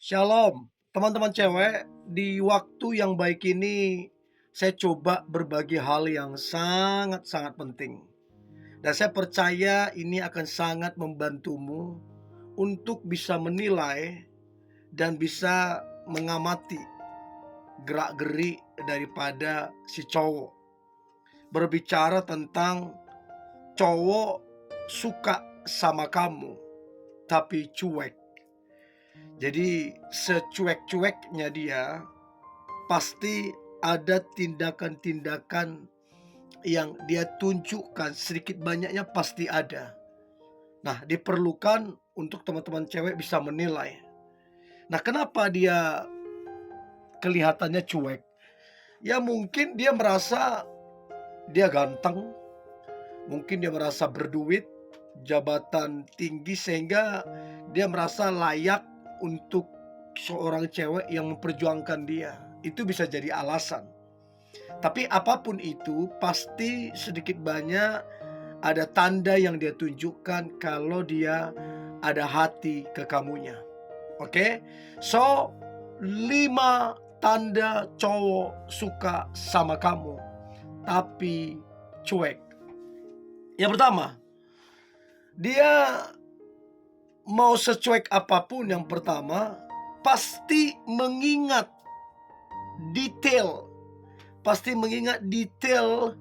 Shalom, teman-teman cewek. Di waktu yang baik ini, saya coba berbagi hal yang sangat-sangat penting. Dan saya percaya ini akan sangat membantumu untuk bisa menilai dan bisa mengamati gerak-gerik daripada si cowok. Berbicara tentang cowok suka sama kamu, tapi cuek. Jadi secuek-cueknya dia, pasti ada tindakan-tindakan yang dia tunjukkan, sedikit banyaknya pasti ada. Nah, diperlukan untuk teman-teman cewek bisa menilai. Nah, kenapa dia kelihatannya cuek? Ya mungkin dia merasa dia ganteng, mungkin dia merasa berduit, jabatan tinggi sehingga dia merasa layak untuk seorang cewek yang memperjuangkan dia. Itu bisa jadi alasan. Tapi apapun itu, pasti sedikit banyak ada tanda yang dia tunjukkan kalau dia ada hati ke kamunya. Oke? So, 5 tanda cowok suka sama kamu, tapi cuek. Yang pertama, dia mau secuek apapun, yang pertama, pasti mengingat detail. Pasti mengingat detail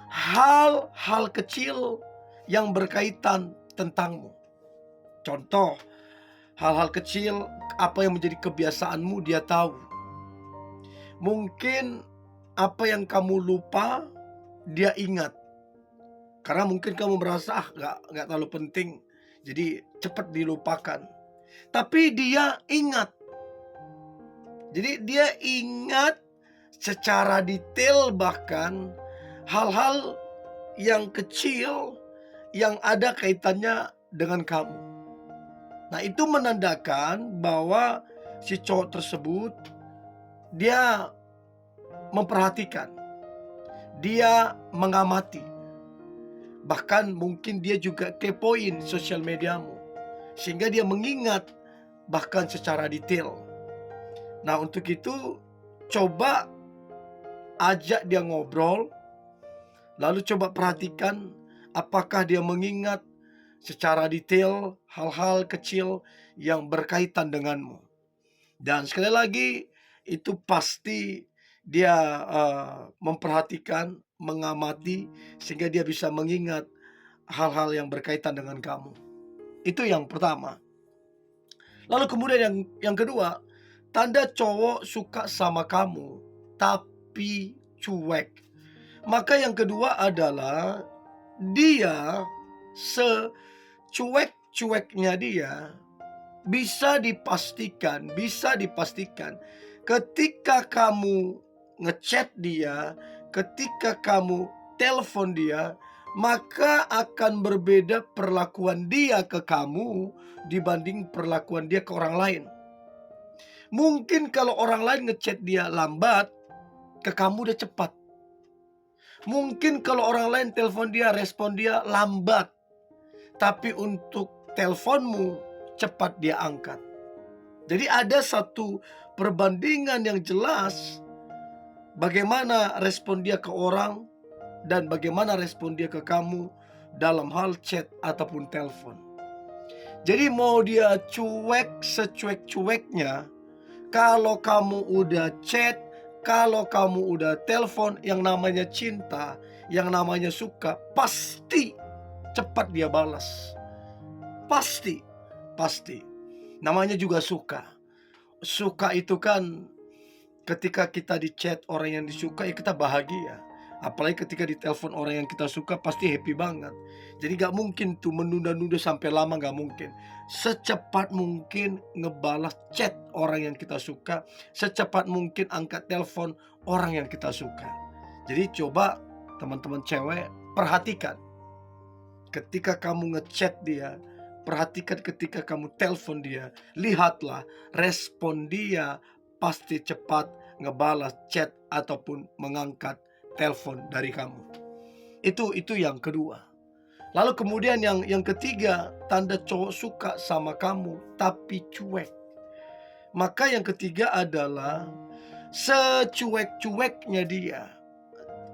hal-hal kecil yang berkaitan tentangmu. Contoh, hal-hal kecil apa yang menjadi kebiasaanmu dia tahu. Mungkin apa yang kamu lupa dia ingat. Karena mungkin kamu merasa nggak terlalu penting, jadi cepat dilupakan. Tapi dia ingat. Jadi dia ingat secara detail, bahkan hal-hal yang kecil yang ada kaitannya dengan kamu. Nah, itu menandakan bahwa si cowok tersebut dia memperhatikan, dia mengamati, bahkan mungkin dia juga kepoin sosial mediamu, sehingga dia mengingat bahkan secara detail. Nah, untuk itu coba ajak dia ngobrol, lalu coba perhatikan apakah dia mengingat secara detail hal-hal kecil yang berkaitan denganmu. Dan sekali lagi, itu pasti dia memperhatikan, mengamati, sehingga dia bisa mengingat hal-hal yang berkaitan dengan kamu. Itu yang pertama. Lalu kemudian yang kedua, tanda cowok suka sama kamu tapi cuek. Maka yang kedua adalah dia secuek-cueknya dia, bisa dipastikan ketika kamu ngechat dia, ketika kamu telepon dia, maka akan berbeda perlakuan dia ke kamu dibanding perlakuan dia ke orang lain. Mungkin kalau orang lain ngechat dia lambat, ke kamu udah cepat. Mungkin kalau orang lain telepon dia, respon dia lambat, tapi untuk teleponmu cepat dia angkat. Jadi ada satu perbandingan yang jelas bagaimana respon dia ke orang dan bagaimana respon dia ke kamu dalam hal chat ataupun telepon. Jadi mau dia cuek secuek-cueknya, kalau kamu udah chat, kalau kamu udah telepon, yang namanya cinta, yang namanya suka, pasti cepat dia balas. Pasti, pasti. Namanya juga suka. Suka itu kan ketika kita di chat orang yang disuka, ya kita bahagia. Apalagi ketika ditelepon orang yang kita suka, pasti happy banget. Jadi gak mungkin tuh menunda-nunda sampai lama, gak mungkin. Secepat mungkin ngebalas chat orang yang kita suka, secepat mungkin angkat telepon orang yang kita suka. Jadi coba teman-teman cewek perhatikan ketika kamu ngechat dia, perhatikan ketika kamu telepon dia, lihatlah respon dia pasti cepat ngebalas chat ataupun mengangkat telepon dari kamu. Itu yang kedua. Lalu kemudian yang ketiga, tanda cowok suka sama kamu tapi cuek. Maka yang ketiga adalah secuek-cueknya dia,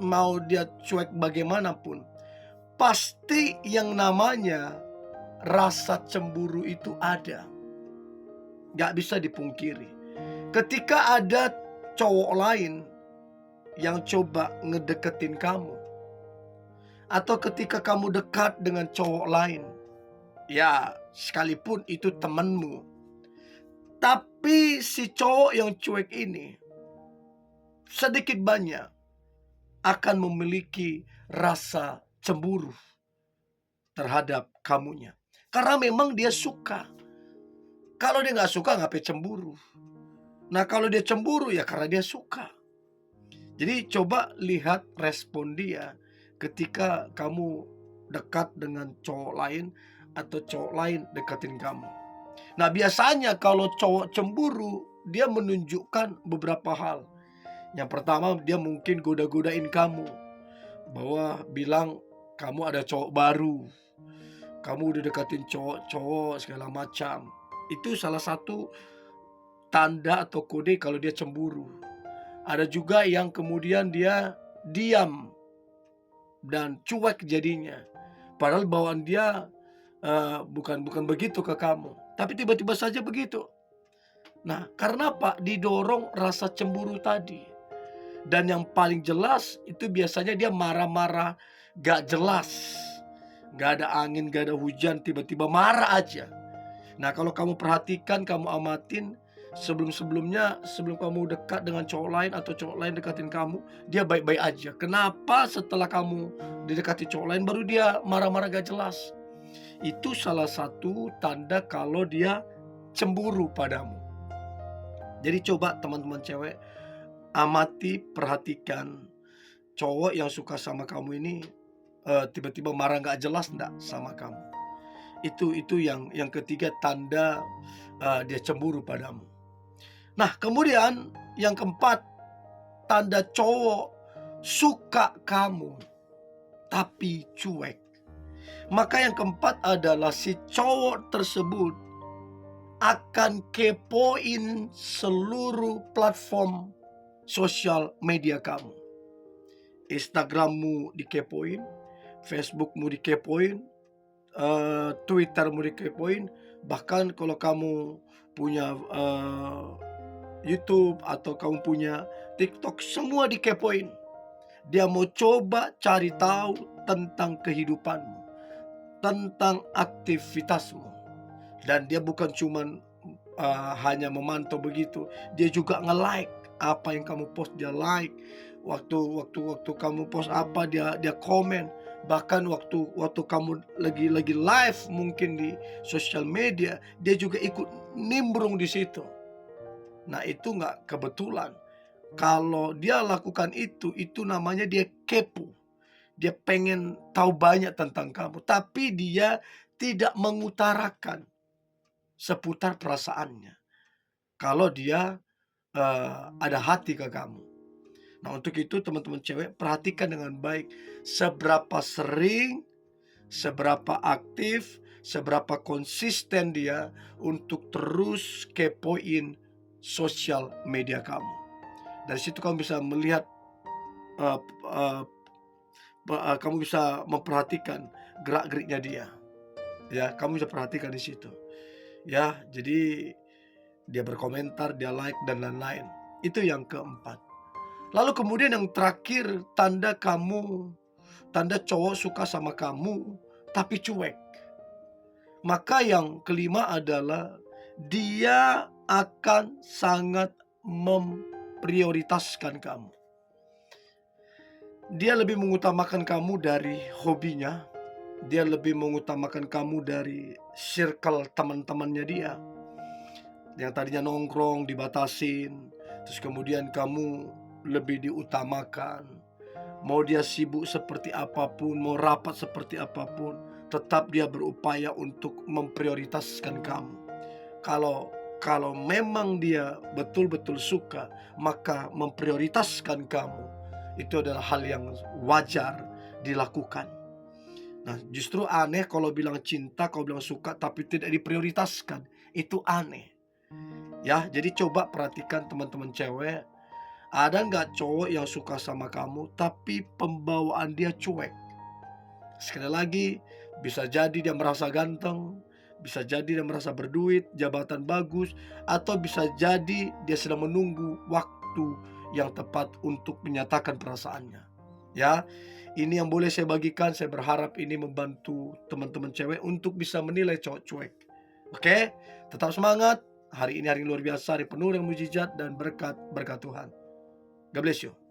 mau dia cuek bagaimanapun, pasti yang namanya rasa cemburu itu ada, gak bisa dipungkiri. Ketika ada cowok lain yang coba ngedeketin kamu, atau ketika kamu dekat dengan cowok lain, ya sekalipun itu temanmu, tapi si cowok yang cuek ini sedikit banyak akan memiliki rasa cemburu terhadap kamunya. Karena memang dia suka. Kalau dia nggak suka, ngapain cemburu? Nah, kalau dia cemburu ya karena dia suka. Jadi coba lihat respon dia ketika kamu dekat dengan cowok lain atau cowok lain deketin kamu. Nah, biasanya kalau cowok cemburu, dia menunjukkan beberapa hal. Yang pertama, dia mungkin goda-godain kamu, bahwa bilang kamu ada cowok baru, kamu udah deketin cowok-cowok segala macam. Itu salah satu tanda atau kode kalau dia cemburu. Ada juga yang kemudian dia diam dan cuek jadinya. Padahal bawaan dia bukan begitu ke kamu, tapi tiba-tiba saja begitu. Nah, karena apa? Didorong rasa cemburu tadi. Dan yang paling jelas itu biasanya dia marah-marah gak jelas. Gak ada angin, gak ada hujan, tiba-tiba marah aja. Nah, kalau kamu perhatikan, kamu amatin, sebelum-sebelumnya, sebelum kamu dekat dengan cowok lain atau cowok lain dekatin kamu, dia baik-baik aja. Kenapa setelah kamu didekati cowok lain baru dia marah-marah gak jelas? Itu salah satu tanda kalau dia cemburu padamu. Jadi coba teman-teman cewek, amati, perhatikan cowok yang suka sama kamu ini tiba-tiba marah gak jelas enggak sama kamu. Itu yang ketiga tanda dia cemburu padamu. Nah, kemudian yang keempat, tanda cowok suka kamu tapi cuek. Maka yang keempat adalah si cowok tersebut akan kepoin seluruh platform sosial media kamu. Instagrammu dikepoin, Facebookmu dikepoin, Twittermu dikepoin, bahkan kalau kamu punya YouTube atau kamu punya TikTok, semua dikepoin. Dia mau coba cari tahu tentang kehidupanmu, tentang aktivitasmu. Dan dia bukan cuman hanya memantau begitu, dia juga nge-like apa yang kamu post, dia like. Waktu kamu post apa, dia komen. Bahkan waktu kamu lagi live mungkin di sosial media, dia juga ikut nimbrung di situ. Nah, itu nggak kebetulan. Kalau dia lakukan itu namanya dia kepo. Dia pengen tahu banyak tentang kamu, tapi dia tidak mengutarakan seputar perasaannya. Kalau dia ada hati ke kamu. Nah, untuk itu teman-teman cewek, perhatikan dengan baik seberapa sering, seberapa aktif, seberapa konsisten dia untuk terus kepoin sosial media kamu. Dari situ kamu bisa melihat, kamu bisa memperhatikan gerak-geriknya dia. Ya, kamu bisa perhatikan di situ. Ya, jadi dia berkomentar, dia like dan lain-lain. Itu yang keempat. Lalu kemudian yang terakhir, tanda cowok suka sama kamu tapi cuek. Maka yang kelima adalah dia akan sangat memprioritaskan kamu. Dia lebih mengutamakan kamu dari hobinya. Dia lebih mengutamakan kamu dari circle teman-temannya dia. Yang tadinya nongkrong dibatasin, terus kemudian kamu lebih diutamakan. Mau dia sibuk seperti apapun, mau rapat seperti apapun, tetap dia berupaya untuk memprioritaskan kamu. Kalau memang dia betul-betul suka, maka memprioritaskan kamu itu adalah hal yang wajar dilakukan. Nah, justru aneh kalau bilang cinta, kalau bilang suka tapi tidak diprioritaskan. Itu aneh. Ya, jadi coba perhatikan teman-teman cewek, ada nggak cowok yang suka sama kamu tapi pembawaan dia cuek? Sekali lagi, bisa jadi dia merasa ganteng, bisa jadi dia merasa berduit, jabatan bagus, atau bisa jadi dia sedang menunggu waktu yang tepat untuk menyatakan perasaannya. Ya, ini yang boleh saya bagikan. Saya berharap ini membantu teman-teman cewek untuk bisa menilai cowok cuek. Oke, tetap semangat. Hari ini hari yang luar biasa, hari penuh dengan mujizat dan berkat berkat Tuhan. God bless you.